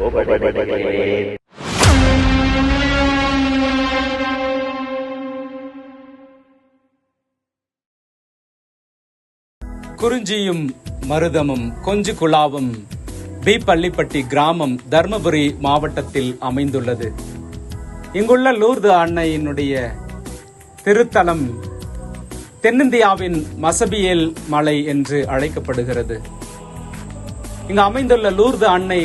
ஒப்படைக்கிறேன். குறிஞ்சியும் மருதமும் கொஞ்சு குழாவும் பி. பள்ளிப்பட்டி கிராமம் தர்மபுரி மாவட்டத்தில் அமைந்துள்ளது. இங்குள்ள லூர்து அன்னையினுடைய திருத்தலம் தென்னிந்தியாவின் மசபியேல் மலை என்று அழைக்கப்படுகிறது. இங்கு அமைந்துள்ள லூர்து அன்னை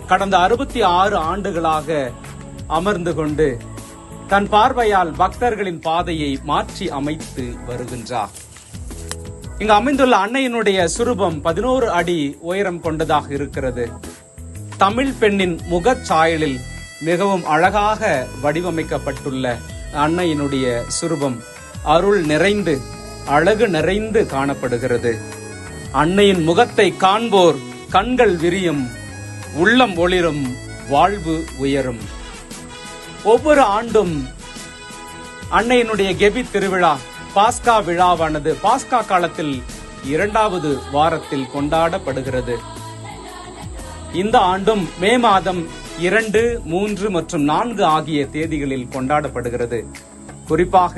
கடந்த 66 ஆண்டுகளாக அமர்ந்து கொண்டு தன் பார்வையால் பக்தர்களின் பாதையை மாற்றி அமைத்து வருகின்றார். இங்கு அமைந்துள்ள அன்னையினுடைய சுரூபம் 11 அடி உயரம் கொண்டதாக இருக்கிறது. தமிழ் பெண்ணின் முகச்சாயலில் மிகவும் அழகாக வடிவமைக்கப்பட்டுள்ள அன்னையினுடைய சுரூபம் அருள் நிறைந்து அழகு நிறைந்து காணப்படுகிறது. அன்னையின் முகத்தை காண்போர் கண்கள் விரியும், உள்ளம் ஒளிரும், வாழ்வு உயரும். ஒவ்வொரு ஆண்டும் அன்னையினுடைய கெபி திருவிழா பாஸ்கா விழாவானது பாஸ்கா காலத்தில் 2வது வாரத்தில் கொண்டாடப்படுகிறது. இந்த ஆண்டும் மே மாதம் 2, 3 மற்றும் 4 ஆகிய தேதிகளில் கொண்டாடப்படுகிறது. குறிப்பாக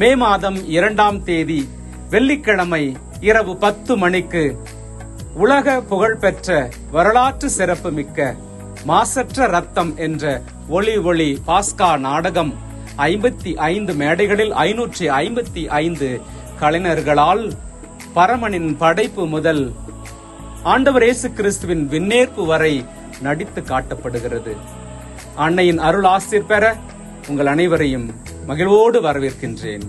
மே மாதம் 2ஆம் தேதி வெள்ளிக்கிழமை இரவு 10 மணிக்கு உலக புகழ்பெற்ற வரலாற்று சிறப்பு மிக்க மாசற்ற ரத்தம் என்ற ஒளி பாஸ்கா நாடகம் 55 மேடைகளில் 555 கலைஞர்களால் பரமனின் படைப்பு முதல் ஆண்டவர் இயேசு கிறிஸ்துவின் விண்ணேற்பு வரை நடித்து காட்டப்படுகிறது. அன்னையின் அருள் ஆசீர் பெற உங்கள் அனைவரையும் மகிழ்வோடு வரவேற்கின்றேன்.